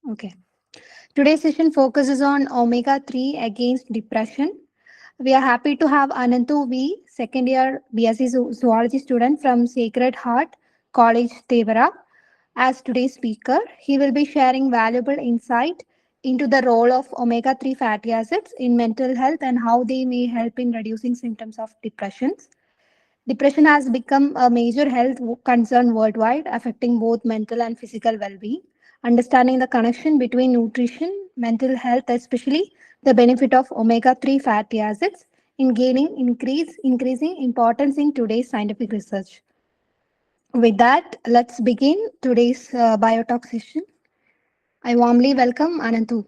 Okay. Today's session focuses on omega 3 against depression. We are happy to have Anandhu V, second year BSc Zoology student from Sacred Heart College, Thevara, as today's speaker. He will be sharing valuable insight into the role of omega 3 fatty acids in mental health and how they may help in reducing symptoms of depression. Depression has become a major health concern worldwide, affecting both mental and physical well being. Understanding the connection between nutrition, mental health, especially the benefit of omega 3 fatty acids, in gaining increasing importance in today's scientific research. With that, let's begin today's biotalk session. I warmly welcome Anantu.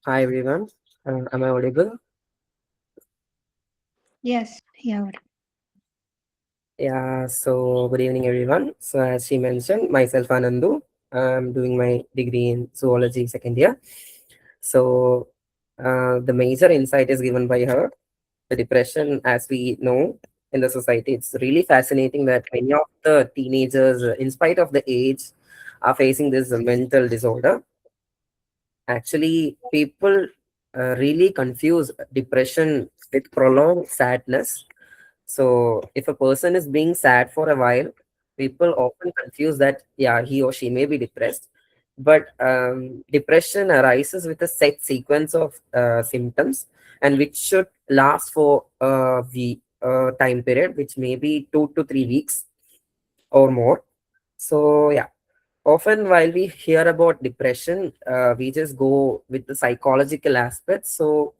Hi everyone, am I audible? Yes, yeah. Yeah, so good evening everyone. So as she mentioned, myself Anandhu, I'm doing my degree in zoology second year. So the major insight is given by her. The depression, as we know in the society, it's really fascinating that many of the teenagers, in spite of the age, are facing this mental disorder. Actually, people really confuse depression with prolonged sadness. So, if a person is being sad for a while, people often confuse that, yeah, he or she may be depressed. But depression arises with a set sequence of symptoms and which should last for the time period, which may be 2 to 3 weeks or more. So, yeah, often while we hear about depression, we just go with the psychological aspects. So,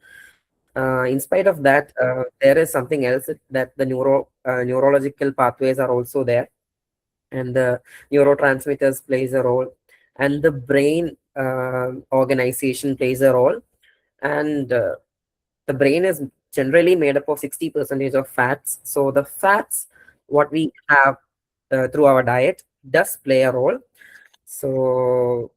in spite of that, there is something else that the neurological pathways are also there, and the neurotransmitters plays a role, and the brain organization plays a role, and the brain is generally made up of 60% of fats. So the fats, what we have through our diet, does play a role. So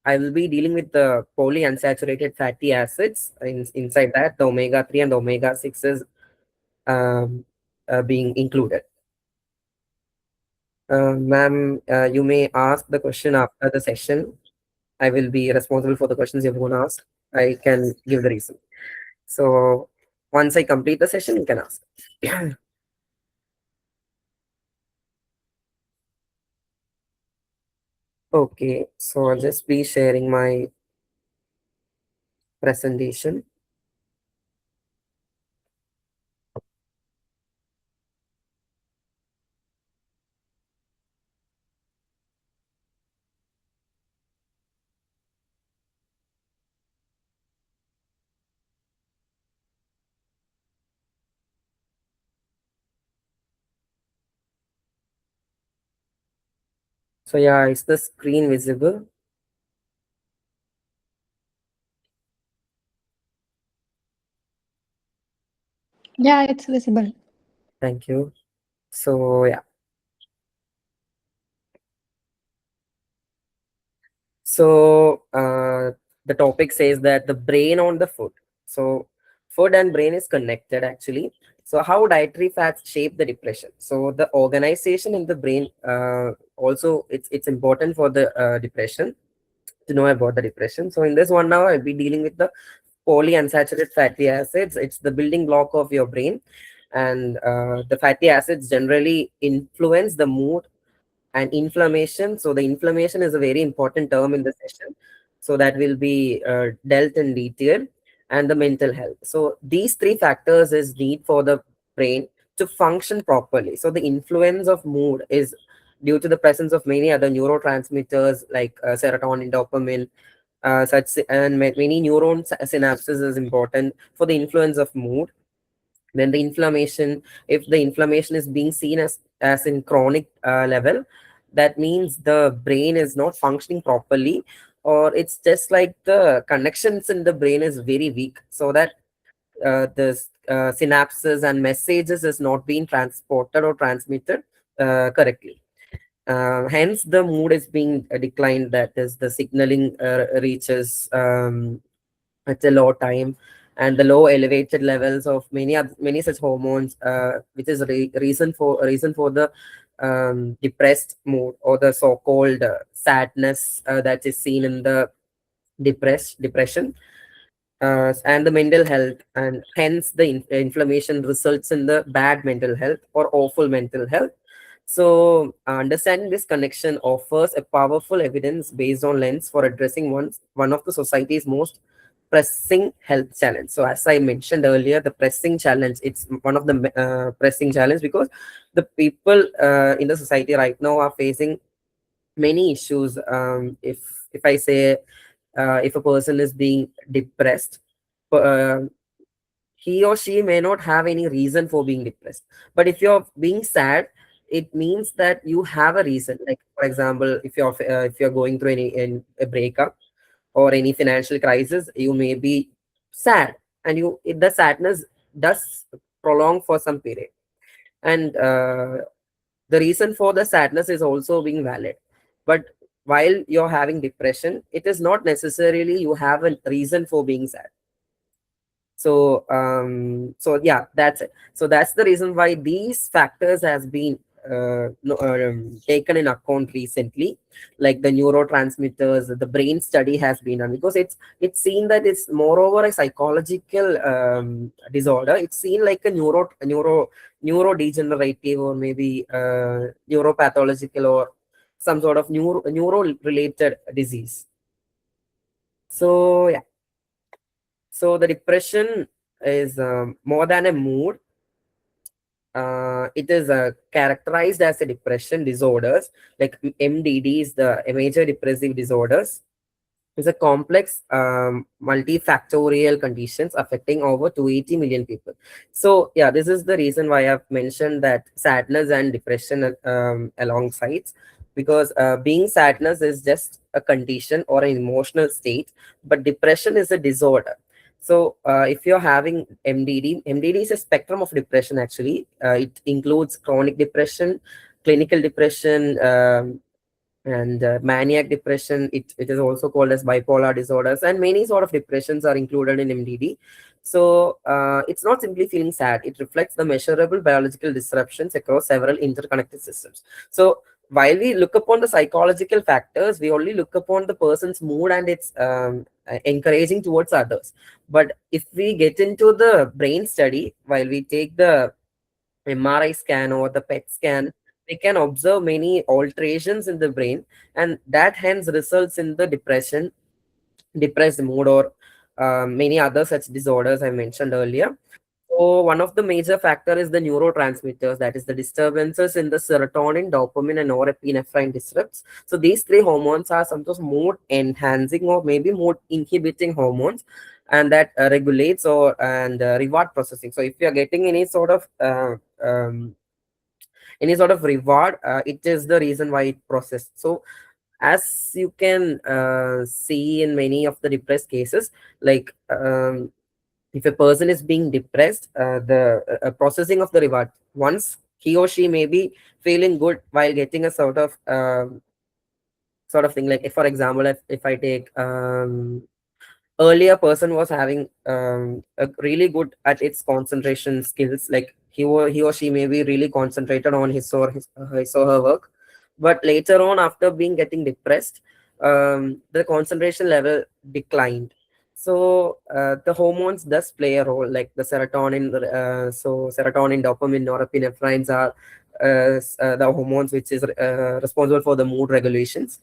I will be dealing with the polyunsaturated fatty acids. Inside that, the omega 3 and omega 6 is um, being included. Ma'am, you may ask the question after the session. I will be responsible for the questions you're going to ask. I can give the reason. So once I complete the session, you can ask. Okay, so I'll just be sharing my presentation. So yeah, is the screen visible? Yeah, it's visible. Thank you. So yeah. So the topic says that the brain on the food. So food and brain is connected actually. So how dietary fats shape the depression. So the organization in the brain also it's important for the depression to know about the depression. So in this one now I'll be dealing with the polyunsaturated fatty acids. It's the building block of your brain, and the fatty acids generally influence the mood and inflammation. So the inflammation is a very important term in the session. So that will be dealt in detail, and the mental health. So these three factors is need for the brain to function properly. So the influence of mood is due to the presence of many other neurotransmitters like serotonin, dopamine, such and many neuron synapses is important for the influence of mood. Then the inflammation, if the inflammation is being seen as in chronic level, that means the brain is not functioning properly, or it's just like the connections in the brain is very weak, so that the synapses and messages is not being transported or transmitted correctly. Hence, the mood is being declined. That is, the signaling reaches at a low time, and the low elevated levels of many such hormones, which is reason for the depressed mood, or the so-called sadness that is seen in the depression, and the mental health, and hence the inflammation results in the bad mental health or awful mental health. So understanding this connection offers a powerful evidence based on lens for addressing one of the society's most pressing health challenge. So as I mentioned earlier, the pressing challenge, it's one of the pressing challenge, because the people in the society right now are facing many issues. If I say, if a person is being depressed, uh, he or she may not have any reason for being depressed. But if you're being sad, it means that you have a reason. Like, for example, if you're going through a breakup or any financial crisis, you may be sad, and the sadness does prolong for some period, and the reason for the sadness is also being valid. But while you're having depression, it is not necessarily you have a reason for being sad. So yeah, that's it. So that's the reason why these factors has been taken in account recently, like the neurotransmitters. The brain study has been done, because it's seen that it's moreover a psychological disorder. It's seen like a neurodegenerative, or maybe neuropathological, or some sort of neuro related disease. So yeah, so the depression is more than a mood. It is characterized as a depression disorders, like MDD is the major depressive disorders. It's a complex, multifactorial conditions affecting over 280 million people. So yeah, this is the reason why I've mentioned that sadness and depression alongside, because being sadness is just a condition or an emotional state, but depression is a disorder. So if you're having MDD is a spectrum of depression actually. It includes chronic depression, clinical depression, and maniac depression. It is also called as bipolar disorders, and many sort of depressions are included in MDD. So it's not simply feeling sad, it reflects the measurable biological disruptions across several interconnected systems. So while we look upon the psychological factors, we only look upon the person's mood, and it's encouraging towards others. But if we get into the brain study, while we take the MRI scan or the PET scan, we can observe many alterations in the brain, and that hence results in the depressed mood, or many other such disorders I mentioned earlier. So one of the major factor is the neurotransmitters, that is the disturbances in the serotonin, dopamine, and norepinephrine disrupts. So these three hormones are sometimes mood enhancing or maybe mood inhibiting hormones, and that regulates or and reward processing. So if you are getting um, any sort of reward, it is the reason why it processed. So as you can see in many of the depressed cases, like if a person is being depressed, the processing of the reward, once he or she may be feeling good while getting a sort of thing, like if, for example, if I take earlier person was having a really good at its concentration skills, like he or she may be really concentrated on his or her work. But later on, after being getting depressed, the concentration level declined. So the hormones does play a role, like the serotonin. So serotonin, dopamine, norepinephrine's are the hormones which is responsible for the mood regulations.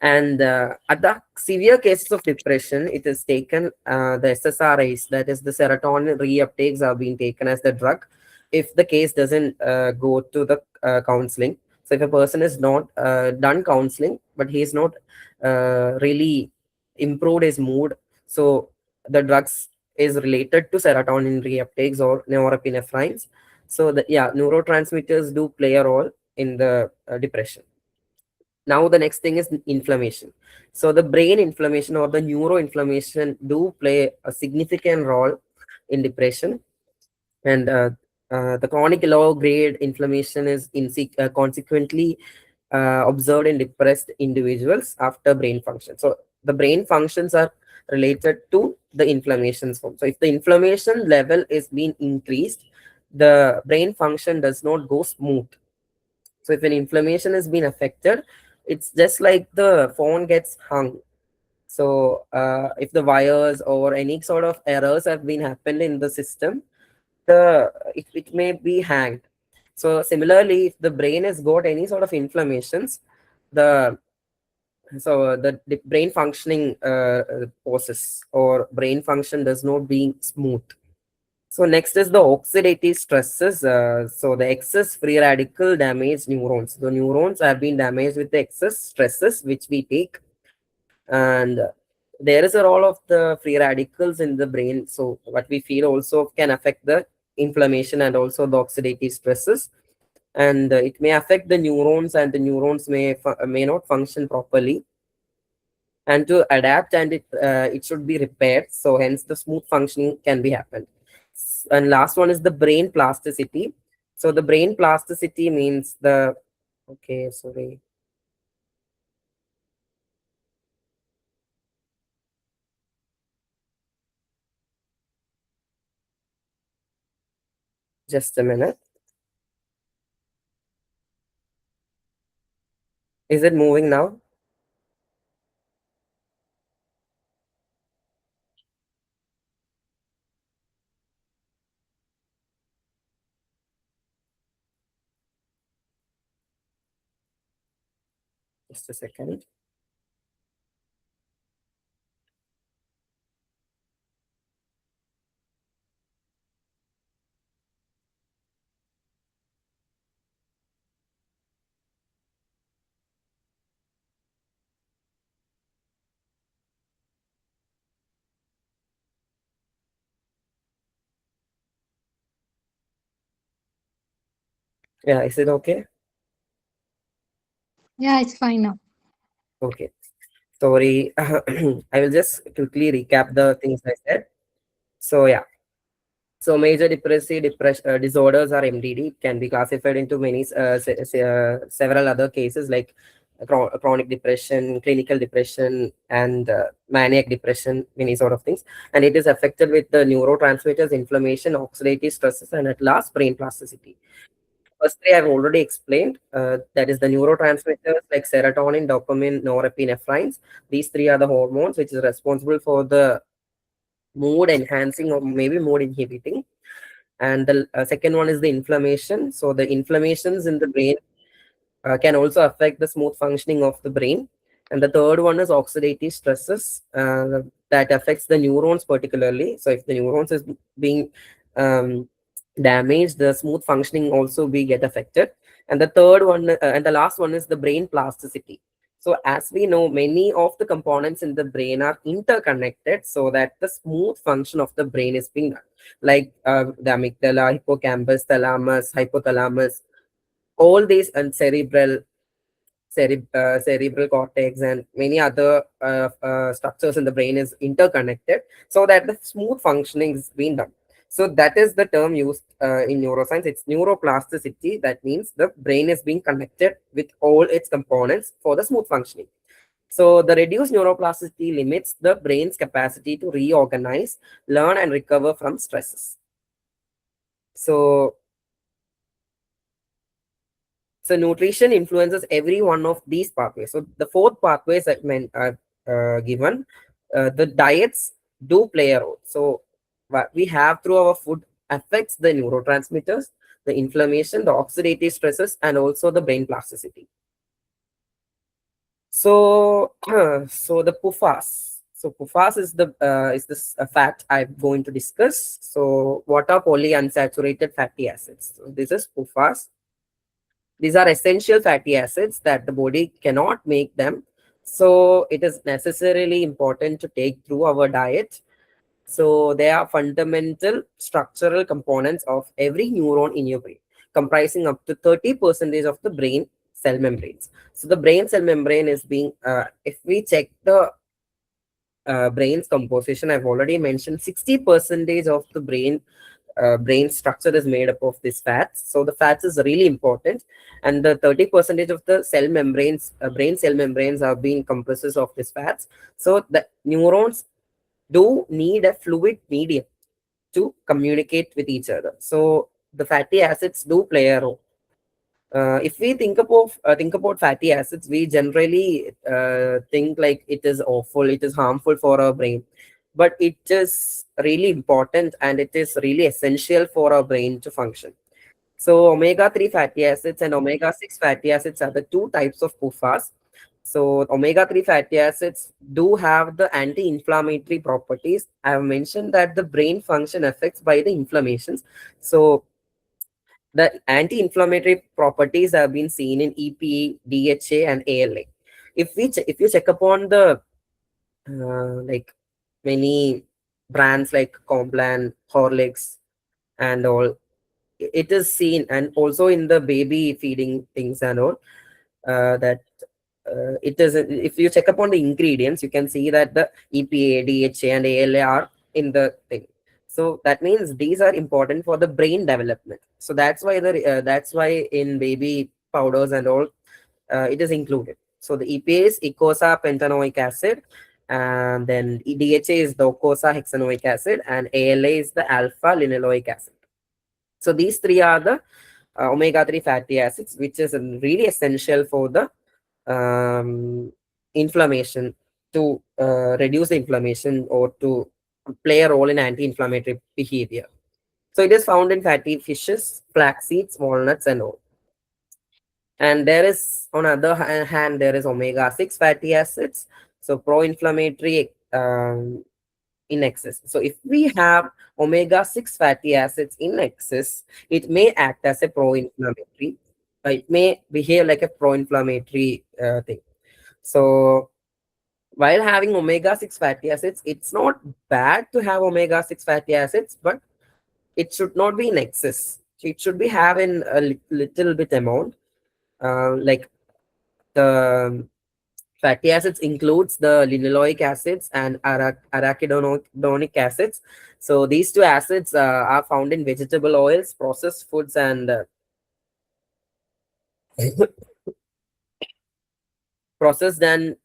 And at the severe cases of depression, it is taken the SSRIs, that is the serotonin reuptakes, are being taken as the drug. If the case doesn't go to the counseling, so if a person is not done counseling, but he is not really improved his mood, so the drugs is related to serotonin reuptakes or norepinephrine's. So the, yeah, neurotransmitters do play a role in the depression. Now the next thing is inflammation. So the brain inflammation or the neuroinflammation do play a significant role in depression, and the chronic low grade inflammation is consequently observed in depressed individuals after brain function. So the brain functions are related to the inflammations form. So if the inflammation level is being increased, the brain function does not go smooth. So if an inflammation has been affected, it's just like the phone gets hung. So if the wires or any sort of errors have been happened in the system, it may be hanged. So similarly, if the brain has got any sort of inflammations, the the brain functioning process or brain function does not being smooth. So next is the oxidative stresses. So the excess free radical damage neurons. The neurons have been damaged with the excess stresses which we take, and there is a role of the free radicals in the brain. So what we feel also can affect the inflammation and also the oxidative stresses, and it may affect the neurons, and the neurons may not function properly, and to adapt, and it should be repaired, so hence the smooth functioning can be happened. And last one is the brain plasticity. So the brain plasticity means the, okay, sorry, just a minute. Is it moving now? Just a second. Yeah, is it okay? Yeah, it's fine now. Okay, sorry. I will just quickly recap the things I said. So yeah, so major depressive depression disorders or MDD can be classified into many several other cases like chronic depression, clinical depression, and maniac depression, many sort of things. And it is affected with the neurotransmitters, inflammation, oxidative stresses, and at last brain plasticity. First three I've already explained. That is the neurotransmitters like serotonin, dopamine, norepinephrine. These three are the hormones which is responsible for the mood enhancing or maybe mood inhibiting. And the second one is the inflammation. So the inflammations in the brain can also affect the smooth functioning of the brain. And the third one is oxidative stresses that affects the neurons particularly. So if the neurons is being um, damaged, the smooth functioning also be get affected. And the third one and the last one is the brain plasticity. So as we know, many of the components in the brain are interconnected so that the smooth function of the brain is being done. Like the amygdala, hippocampus, thalamus, hypothalamus, all these, and cerebral cortex and many other structures in the brain is interconnected so that the smooth functioning is being done. So that is the term used in neuroscience. It's neuroplasticity. That means the brain is being connected with all its components for the smooth functioning. So the reduced neuroplasticity limits the brain's capacity to reorganize, learn, and recover from stresses. So So nutrition influences every one of these pathways. So the fourth pathways that are given, the diets do play a role. So what we have through our food affects the neurotransmitters, the inflammation, the oxidative stresses, and also the brain plasticity. So, so the PUFAS. So PUFAS is this fat I'm going to discuss. So what are polyunsaturated fatty acids? So this is PUFAS. These are essential fatty acids that the body cannot make them. So it is necessarily important to take through our diet. So they are fundamental structural components of every neuron in your brain, comprising up to 30% of the brain cell membranes. So the brain cell membrane is being, if we check the brain's composition, I've already mentioned 60 percentage of the brain structure is made up of these fats. So the fats is really important, and the 30 percentage of the cell membranes, brain cell membranes, are being comprises of these fats. So the neurons do need a fluid medium to communicate with each other. So the fatty acids do play a role. If we think about fatty acids, we generally think like it is awful, it is harmful for our brain, but it is really important and it is really essential for our brain to function. So omega-3 fatty acids and omega-6 fatty acids are the two types of PUFAs. So omega-3 fatty acids do have the anti-inflammatory properties. I have mentioned that the brain function affects by the inflammations. So the anti-inflammatory properties have been seen in EPA, DHA, and ALA. If you check upon the like many brands like Complan, Horlicks, and all, it is seen, and also in the baby feeding things and all, that it is, if you check upon the ingredients, you can see that the EPA, DHA, and ALA are in the thing. So that means these are important for the brain development. So that's why in baby powders and all, it is included. So the EPA is eicosapentaenoic pentanoic acid, and then DHA is the docosahexaenoic acid, and ALA is the alpha linoleic acid. So these three are the omega-3 fatty acids, which is really essential for the inflammation, to reduce the inflammation or to play a role in anti-inflammatory behavior. So it is found in fatty fishes, flax seeds, walnuts, and all. And there is, on other hand, there is omega-6 fatty acids. So pro-inflammatory in excess. So if we have omega-6 fatty acids in excess, it may act as a pro-inflammatory. It may behave like a pro-inflammatory thing. So while having omega-6 fatty acids, it's not bad to have omega-6 fatty acids, but it should not be in excess. So it should be having a little bit amount. Like the fatty acids includes the linoleic acids and arachidonic acids. So these two acids are found in vegetable oils, processed foods, and processed and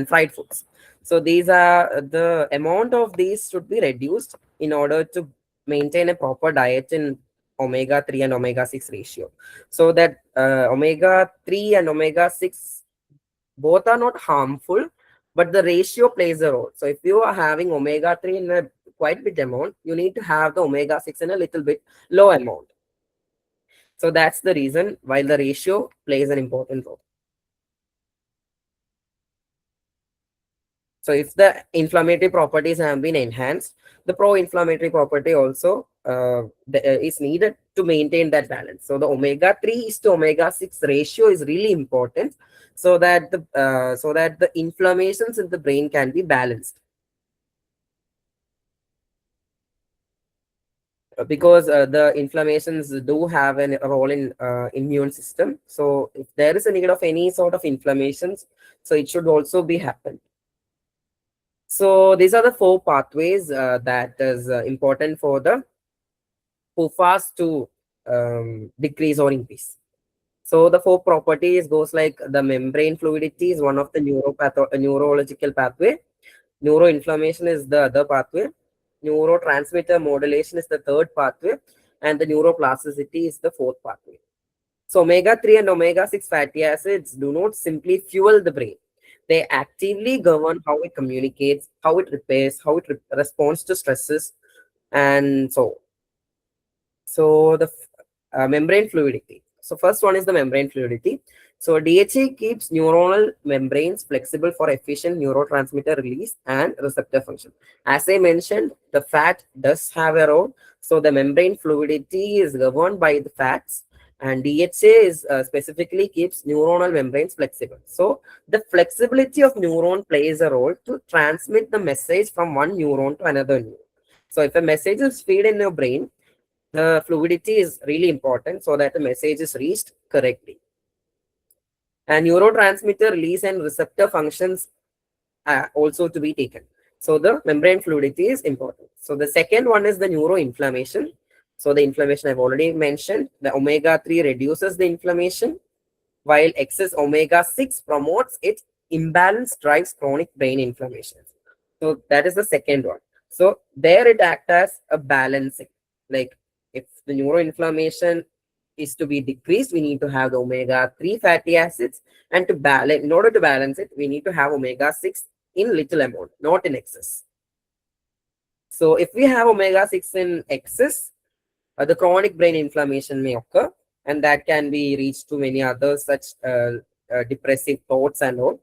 fried foods. So these are, the amount of these should be reduced in order to maintain a proper diet in omega-3 and omega-6 ratio. So that omega-3 and omega-6 both are not harmful, but the ratio plays a role. So if you are having omega-3 in a quite bit amount, you need to have the omega-6 in a little bit low amount. So that's the reason why the ratio plays an important role. So if the inflammatory properties have been enhanced, the pro-inflammatory property also is needed to maintain that balance. So the omega-3 is to omega-6 ratio is really important, so that the inflammations in the brain can be balanced. Because the inflammations do have a role in immune system. So if there is a need of any sort of inflammations, so it should also be happen. So these are the four pathways that is important for the PUFAs to decrease or increase. So the four properties goes like the membrane fluidity is one of the neurological pathway. Neuroinflammation is the other pathway. Neurotransmitter modulation is the third pathway, and the neuroplasticity is the fourth pathway. So omega-3 and omega-6 fatty acids do not simply fuel the brain. They actively govern how it communicates, how it repairs, how it responds to stresses, and so the membrane fluidity. So first one is the membrane fluidity. So DHA keeps neuronal membranes flexible for efficient neurotransmitter release and receptor function. As I mentioned, the fat does have a role. So the membrane fluidity is governed by the fats, and DHA is specifically keeps neuronal membranes flexible. So the flexibility of neuron plays a role to transmit the message from one neuron to another neuron. So if a message is feed in your brain, the fluidity is really important so that the message is reached correctly. And neurotransmitter release and receptor functions also to be taken. So the membrane fluidity is important. So the second one is the neuroinflammation. So the inflammation I've already mentioned. The omega-3 reduces the inflammation, while excess omega-6 promotes it. Imbalance drives chronic brain inflammation. So that is the second one. So there it acts as a balancing. Like if the neuroinflammation is to be decreased, we need to have the omega-3 fatty acids. And to balance, in order to balance it, we need to have omega-6 in little amount, not in excess. So if we have omega-6 in excess, the chronic brain inflammation may occur, and that can be reached to many other such depressive thoughts and all.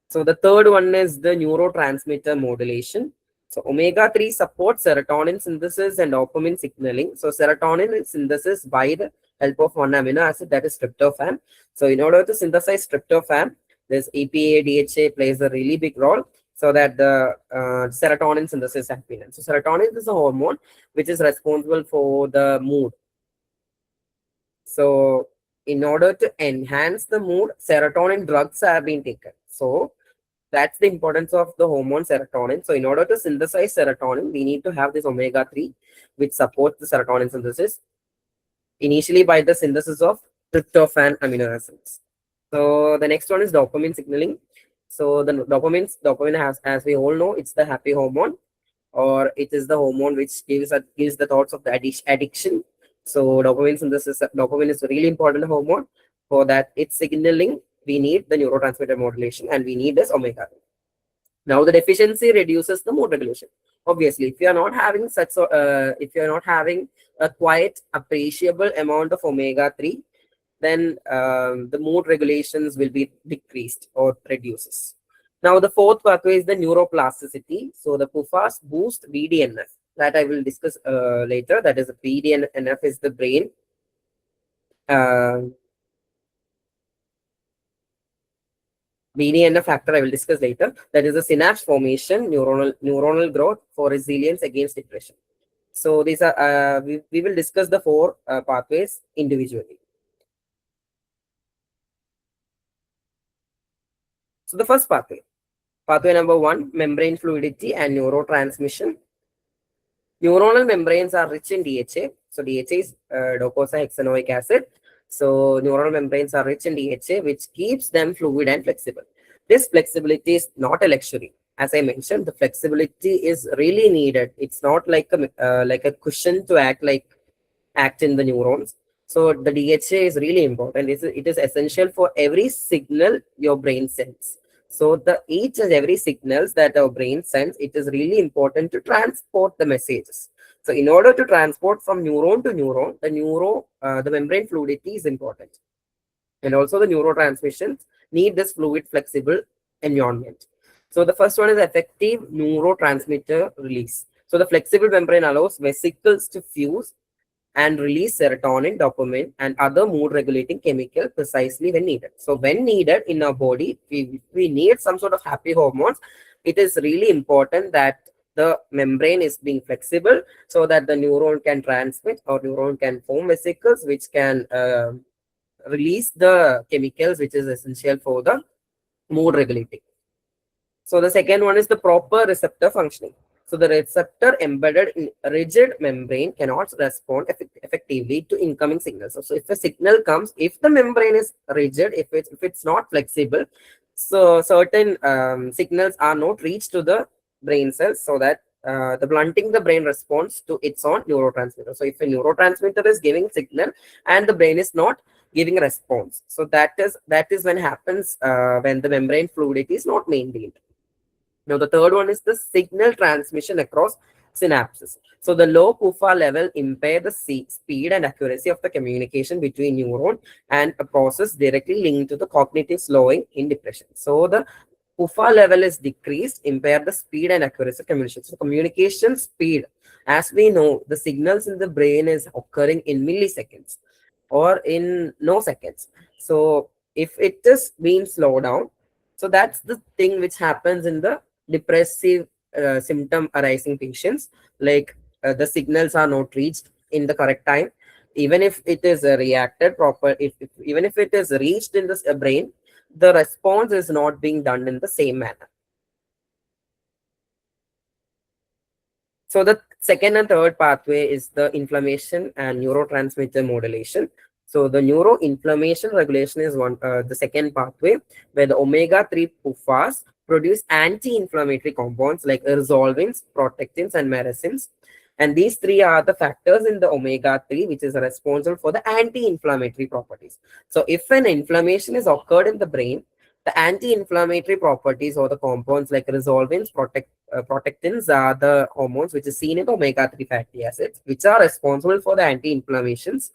So the third one is the neurotransmitter modulation. So omega-3 supports serotonin synthesis and dopamine signaling. So serotonin is synthesis by the help of one amino acid, that is tryptophan. So in order to synthesize tryptophan, this EPA, DHA plays a really big role so that the serotonin synthesis happens. So serotonin is a hormone which is responsible for the mood. So in order to enhance the mood, serotonin drugs have been taken. So that's the importance of the hormone serotonin. So in order to synthesize serotonin, we need to have this omega-3, which supports the serotonin synthesis, initially by the synthesis of tryptophan amino acids. So the next one is dopamine signaling. So the dopamine has, as we all know, it's the happy hormone, or it is the hormone which gives the thoughts of the addiction. So dopamine synthesis, dopamine is a really important hormone. For that, its signaling, we need the neurotransmitter modulation, and we need this omega. Now the deficiency reduces the mood regulation. Obviously, if you are not having if you are not having a quite appreciable amount of omega-3, then the mood regulations will be decreased or reduces. Now the fourth pathway is the neuroplasticity. So the PUFAs boost BDNF, that I will discuss later. That is the BDNF is the brain. BDNF factor I will discuss later. That is the synapse formation, neuronal growth for resilience against depression. So these are we will discuss the four pathways individually. So the first pathway number one, membrane fluidity and neurotransmission. Neuronal membranes are rich in DHA. So DHA is docosahexaenoic acid. So neuronal membranes are rich in DHA, which keeps them fluid and flexible. This flexibility is not a luxury. As I mentioned, the flexibility is really needed. It's not like a cushion to act in the neurons. So the DHA is really important. It is essential for every signal your brain sends. So the each and every signals that our brain sends, it is really important to transport the messages. So in order to transport from neuron to neuron, the membrane fluidity is important. And also the neurotransmissions need this fluid flexible environment. So the first one is effective neurotransmitter release. So the flexible membrane allows vesicles to fuse and release serotonin, dopamine, and other mood regulating chemical precisely when needed. So when needed in our body, we need some sort of happy hormones. It is really important that the membrane is being flexible so that the neuron can transmit or neuron can form vesicles which can release the chemicals which is essential for the mood regulating. So the second one is the proper receptor functioning. So the receptor embedded in a rigid membrane cannot respond effectively to incoming signals. So if a signal comes, if the membrane is rigid, if it's not flexible, so certain signals are not reached to the brain cells, so that the blunting the brain response to its own neurotransmitter. So if a neurotransmitter is giving signal and the brain is not giving a response, so that is when happens when the membrane fluidity is not maintained. Now, the third one is the signal transmission across synapses. So, the low PUFA level impair the speed and accuracy of the communication between neuron, and a process directly linked to the cognitive slowing in depression. So, the PUFA level is decreased, impair the speed and accuracy of communication. So, communication speed, as we know, the signals in the brain is occurring in milliseconds or in no seconds. So, if it is being slowed down, so that's the thing which happens in the depressive symptom arising patients, like the signals are not reached in the correct time. Even if it is reacted proper, even if it is reached in the brain, the response is not being done in the same manner. So the second and third pathway is the inflammation and neurotransmitter modulation. So the neuroinflammation regulation is the second pathway, where the omega-3 PUFAs produce anti-inflammatory compounds like resolvins, protectins, and medicines. And these three are the factors in the omega-3 which is responsible for the anti-inflammatory properties. So if an inflammation is occurred in the brain, the anti-inflammatory properties or the compounds like resolvins, protectins are the hormones which is seen in omega-3 fatty acids, which are responsible for the anti-inflammations.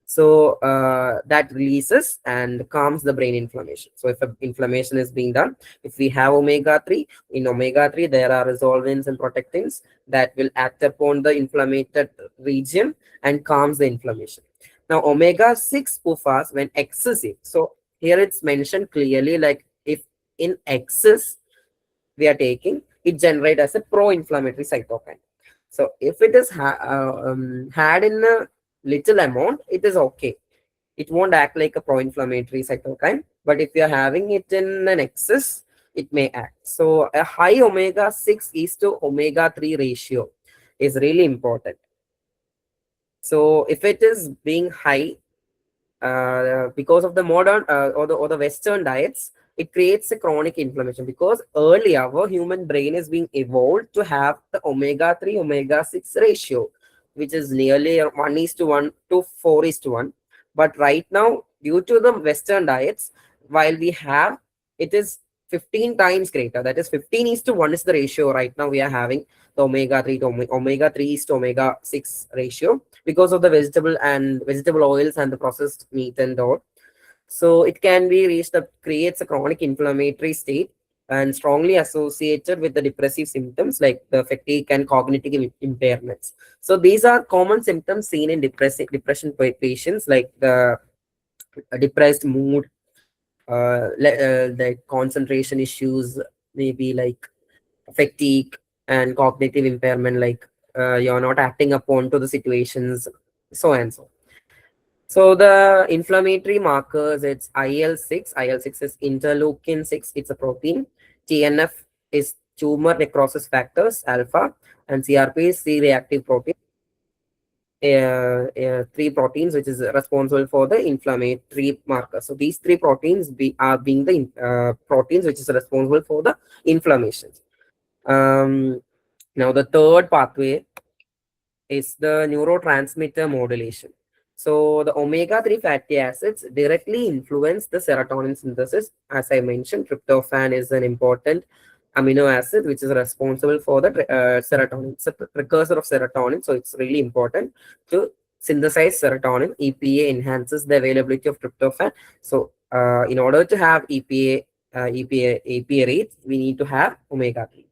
So that releases and calms the brain inflammation. So if inflammation is being done, if we have omega-3, in omega-3 there are resolvins and protectins that will act upon the inflamed region and calms the inflammation. Now omega-6 PUFAs when excessive, so here it's mentioned clearly, like if in excess we are taking, it generate as a pro-inflammatory cytokine. So if it is had in a little amount, it is okay. It won't act like a pro-inflammatory cytokine. But if you're having it in an excess, it may act. So a high omega-6 is to omega-3 ratio is really important. So if it is being high, because of the modern or the Western diets, it creates a chronic inflammation because earlier our human brain is being evolved to have the omega-3 omega-6 ratio, which is nearly 1 is to 1 to 4 is to 1. But right now, due to the Western diets, while we have, it is 15 times greater. That is 15 is to 1 is the ratio right now we are having the omega-3 to omega-3 is to omega-6 ratio because of the vegetable oils and the processed meat and all. So it can be reached that creates a chronic inflammatory state and strongly associated with the depressive symptoms like the fatigue and cognitive impairments. So these are common symptoms seen in depression patients, like the depressed mood, the concentration issues, maybe like fatigue and cognitive impairment, like you're not acting upon to the situations, so and so. So the inflammatory markers, it's IL-6. IL-6 is interleukin-6. It's a protein. TNF is tumor necrosis factors, alpha, and CRP is C-reactive protein. Three proteins which is responsible for the inflammatory marker. So these three proteins are being the proteins which is responsible for the inflammation. Um, Now the third pathway is the neurotransmitter modulation. So the omega-3 fatty acids directly influence the serotonin synthesis. As I mentioned, tryptophan is an important amino acid which is responsible for the serotonin. It's a precursor of serotonin, so it's really important to synthesize serotonin. EPA enhances the availability of tryptophan. So in order to have EPA rates, we need to have omega-3.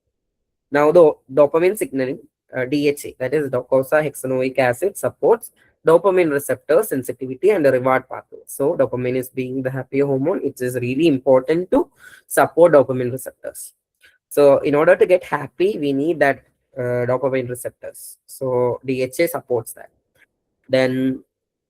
Now, the dopamine signaling, DHA, that is docosahexaenoic acid, supports dopamine receptor sensitivity and the reward pathway. So, dopamine is being the happy hormone. It is really important to support dopamine receptors. So, in order to get happy, we need that dopamine receptors. So, DHA supports that. Then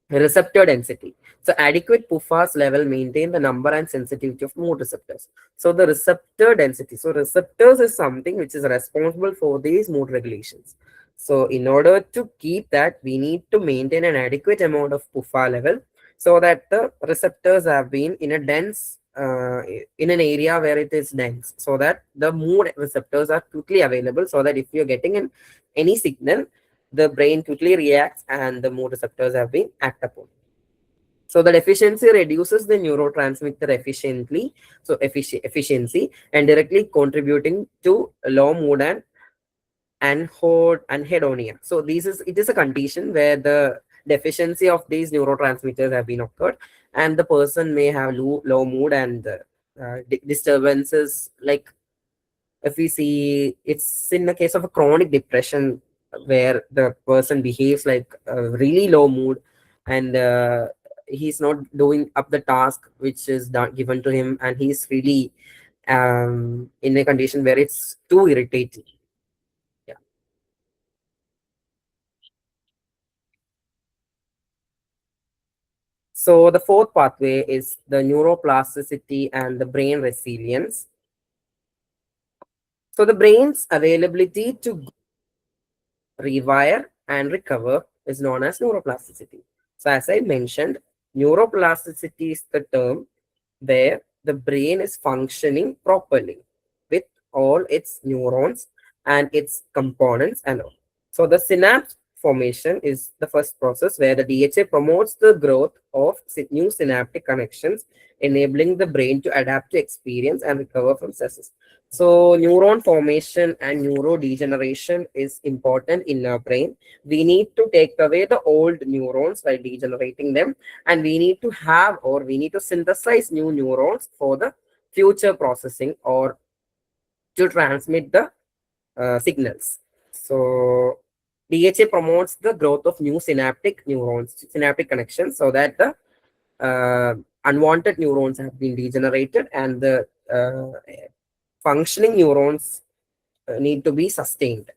receptor density. So adequate PUFAS level maintain the number and sensitivity of mood receptors. So the receptor density. So receptors is something which is responsible for these mood regulations. So in order to keep that, we need to maintain an adequate amount of PUFA level so that the receptors have been in a dense, in an area where it is dense, so that the mood receptors are quickly available, so that if you're getting any signal, the brain quickly reacts and the mood receptors have been acted upon. So the efficiency reduces the neurotransmitter efficiency and directly contributing to low mood and anhedonia. So it is a condition where the deficiency of these neurotransmitters have been occurred, and the person may have low mood and disturbances. Like if we see, it's in the case of a chronic depression where the person behaves like a really low mood, and he's not doing up the task which is given to him, and he's really in a condition where it's too irritating. Yeah. So the fourth pathway is the neuroplasticity and the brain resilience. So the brain's availability to rewire and recover is known as neuroplasticity. So as I mentioned, neuroplasticity is the term where the brain is functioning properly with all its neurons and its components and all. So the synapse formation is the first process where the DHA promotes the growth of new synaptic connections, enabling the brain to adapt to experience and recover from stresses. So neuron formation and neurodegeneration is important in our brain. We need to take away the old neurons by degenerating them, and we need to have, or we need to synthesize new neurons for the future processing or to transmit the signals. So DHA promotes the growth of new synaptic neurons, synaptic connections, so that the unwanted neurons have been degenerated and the functioning neurons need to be sustained.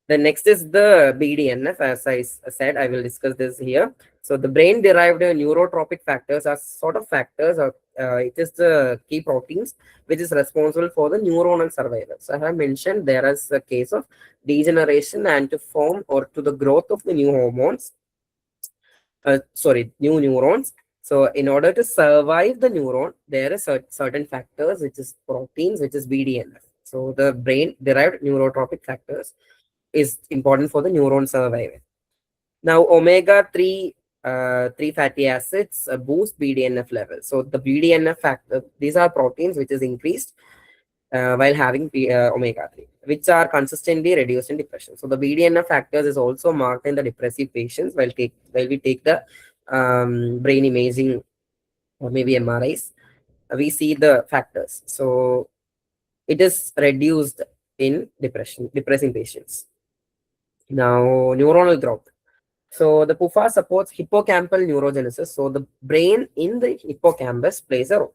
The next is the BDNF. As I said, I will discuss this here. So the brain-derived neurotropic factors are sort of factors, or it is the key proteins which is responsible for the neuronal survival. So I have mentioned there is a case of degeneration and to form or to the growth of the new hormones, new neurons. So in order to survive the neuron, there is certain factors which is proteins, which is BDNF. So the brain-derived neurotropic factors is important for the neuron survival. Now, omega-3 3 fatty acids boost BDNF levels. So the BDNF factor, these are proteins which is increased while having omega-3, which are consistently reduced in depression. So the BDNF factors is also marked in the depressive patients while we take the brain imaging or maybe MRIs. We see the factors. So it is reduced in depressing patients. Now, neuronal growth. So the PUFA supports hippocampal neurogenesis. So the brain in the hippocampus plays a role.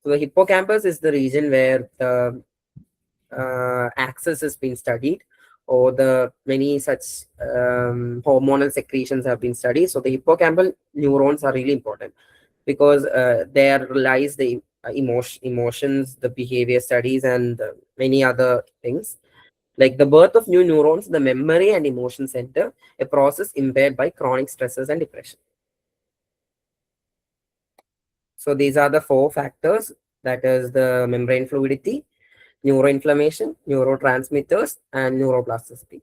So the hippocampus is the region where the axis has been studied, or the many such hormonal secretions have been studied. So the hippocampal neurons are really important because there lies the emotions, the behavior studies, and many other things. Like the birth of new neurons, the memory and emotion center, a process impaired by chronic stresses and depression. So these are the four factors, that is the membrane fluidity, neuroinflammation, neurotransmitters, and neuroplasticity.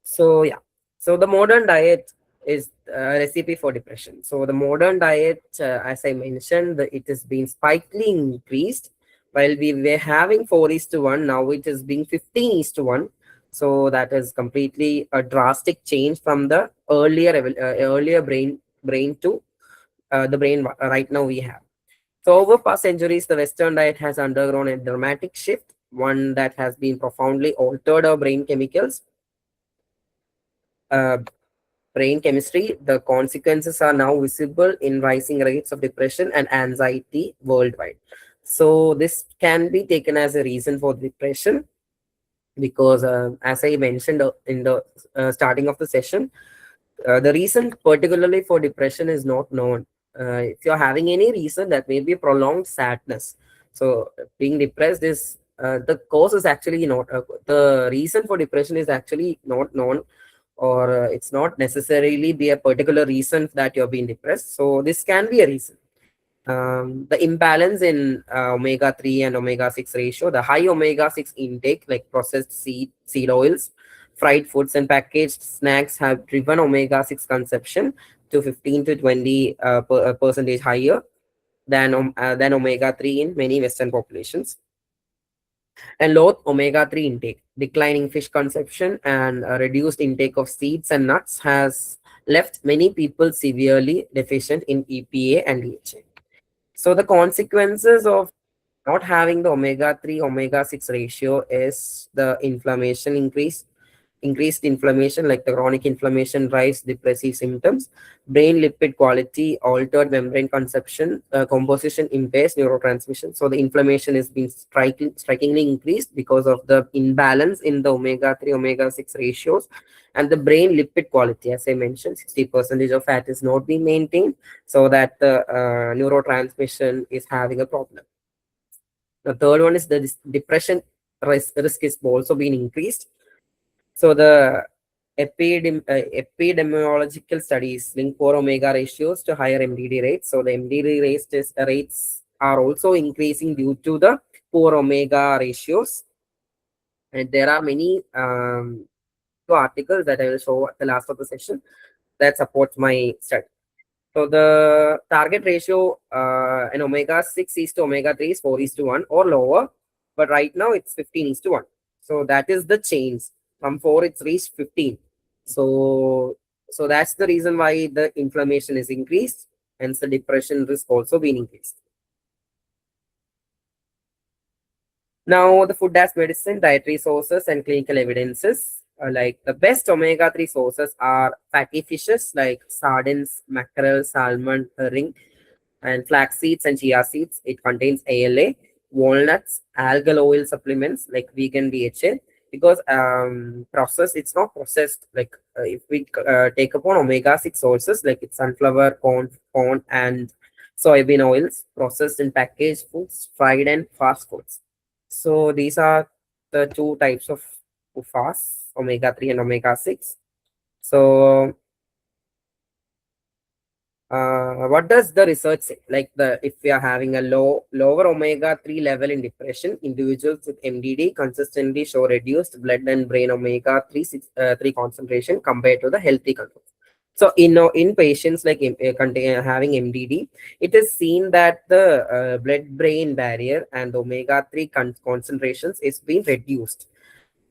So yeah, so the modern diet is a recipe for depression. So the modern diet, as I mentioned, it has been spikely increased. While we were having 4:1, now it is being 15:1. So that is completely a drastic change from the earlier brain to the brain right now we have. So over past centuries, the Western diet has undergone a dramatic shift, one that has been profoundly altered our uh, brain chemistry. The consequences are now visible in rising rates of depression and anxiety worldwide. So this can be taken as a reason for depression because, as I mentioned in the starting of the session, the reason particularly for depression is not known. If you're having any reason, that may be prolonged sadness. So being depressed is the cause is actually not the reason for depression is actually not known, or it's not necessarily be a particular reason that you're being depressed. So this can be a reason. The imbalance in omega-3 and omega-6 ratio, the high omega-6 intake, like processed seed oils, fried foods, and packaged snacks have driven omega-6 consumption to 15 to 20 percentage higher than omega-3 in many Western populations. And low omega-3 intake, declining fish consumption, and a reduced intake of seeds and nuts has left many people severely deficient in EPA and DHA. So the consequences of not having the omega-3 omega-6 ratio is the inflammation increase, increased inflammation like the chronic inflammation, rise depressive symptoms, brain lipid quality, altered membrane conception, composition impairs neurotransmission. So the inflammation is being strikingly increased because of the imbalance in the omega-3, omega-6 ratios, and the brain lipid quality. As I mentioned, 60% of fat is not being maintained, so that the neurotransmission is having a problem. The third one is the depression risk is also being increased. So the epidemiological studies link poor omega ratios to higher MDD rates. So the MDD rates are also increasing due to the poor omega ratios. And there are many two articles that I will show at the last of the session that supports my study. So the target ratio in omega-6 is to omega-3 is 4 is to 1 or lower, but right now it's 15 is to 1. So that is the change. From 4 it's reached 15. So that's the reason why the inflammation is increased, hence the depression risk also being increased. Now, the food as medicine, dietary sources, and clinical evidences. Like the best omega-3 sources are fatty fishes like sardines, mackerel, salmon, herring, and flax seeds and chia seeds. It contains ALA, walnuts, algal oil supplements like vegan DHA. Because processed, it's not processed. Like if we take upon omega-6 sources, like it's sunflower, corn, and soybean oils, processed in packaged foods, fried and fast foods. So these are the two types of fast, omega-3 and omega-6. So what does the research say? Like the if we are having a lower omega-3 level in depression, individuals with MDD consistently show reduced blood and brain omega-3 3 concentration compared to the healthy controls. So in patients like having MDD, it is seen that the blood-brain barrier and omega-3 concentrations is being reduced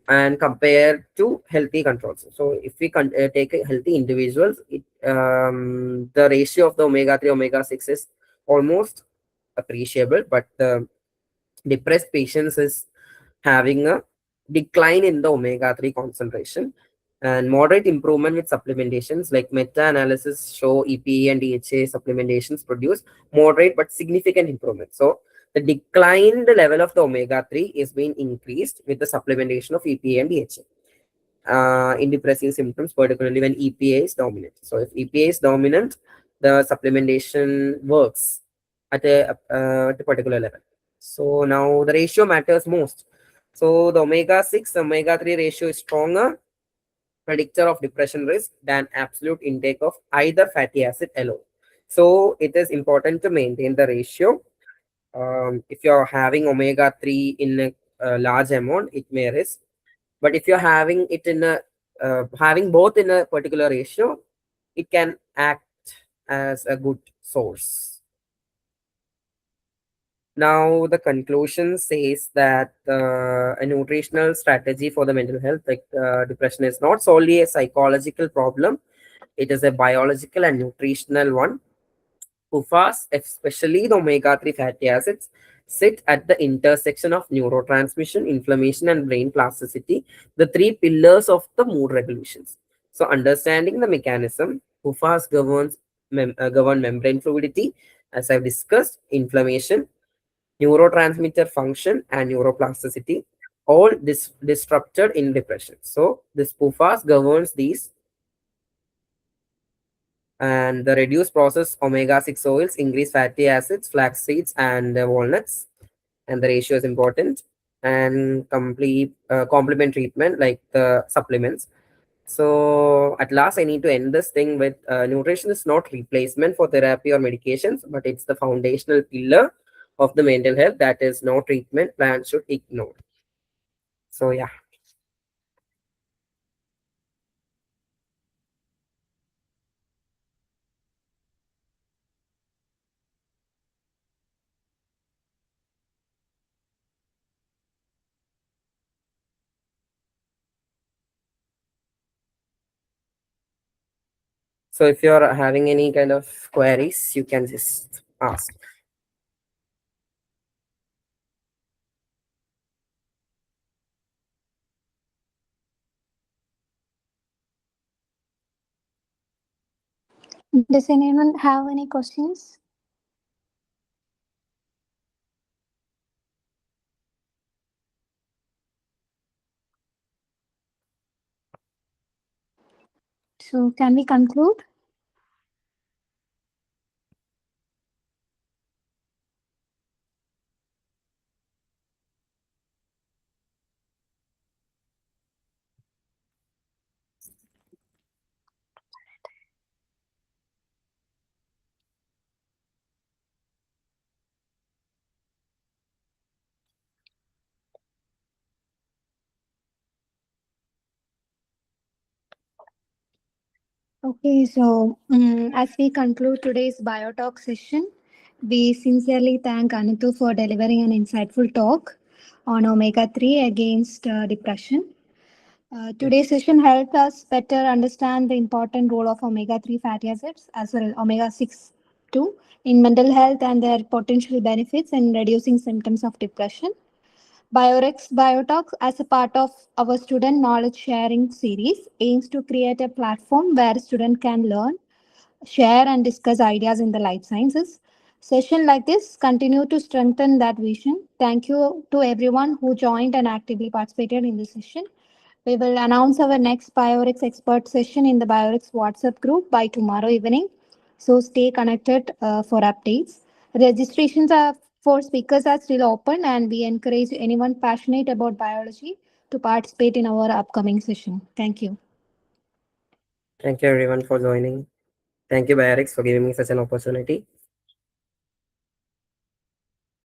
and compared to healthy controls. So if we take a healthy individuals, the ratio of the omega-3 omega-6 is almost appreciable, but the depressed patients is having a decline in the omega-3 concentration and moderate improvement with supplementations. Like meta-analysis show EPA and DHA supplementations produce moderate but significant improvement. So the declined level of the omega-3 is being increased with the supplementation of EPA and DHA in depressive symptoms, particularly when EPA is dominant. So if EPA is dominant, the supplementation works at a particular level. So now the ratio matters most. So the omega-6, omega-3 ratio is stronger predictor of depression risk than absolute intake of either fatty acid alone. So it is important to maintain the ratio. If you're having omega-3 in a large amount, it may risk. But if you're having it in a having both in a particular ratio, it can act as a good source. Now, the conclusion says that a nutritional strategy for the mental health, like depression, is not solely a psychological problem, it is a biological and nutritional one. PUFAs, especially the omega-3 fatty acids, sit at the intersection of neurotransmission, inflammation, and brain plasticity, the three pillars of the mood regulations. So, understanding the mechanism, PUFAs govern membrane fluidity, as I've discussed, inflammation, neurotransmitter function, and neuroplasticity, all disrupted in depression. So, this PUFAs governs these, and the reduced processed omega-6 oils, increase fatty acids, flax seeds, and walnuts. And the ratio is important. And complete complement treatment like the supplements. So at last, I need to end this thing with nutrition is not replacement for therapy or medications, but it's the foundational pillar of the mental health that is no treatment plan should ignore. So yeah. So if you're having any kind of queries, you can just ask. Does anyone have any questions? So, can we conclude? Okay, so as we conclude today's Biotalk session, we sincerely thank Anitu for delivering an insightful talk on omega 3 against depression. Today's session helped us better understand the important role of omega 3 fatty acids as well as omega 6 too in mental health and their potential benefits in reducing symptoms of depression. Biorex Biotalks, as a part of our student knowledge sharing series, aims to create a platform where students can learn, share, and discuss ideas in the life sciences. Sessions like this continue to strengthen that vision. Thank you to everyone who joined and actively participated in this session. We will announce our next Biorex expert session in the Biorex WhatsApp group by tomorrow evening. So stay connected for updates. Registrations are for speakers are still open, and we encourage anyone passionate about biology to participate in our upcoming session. Thank you. Thank you everyone for joining. Thank you, Biorex, for giving me such an opportunity.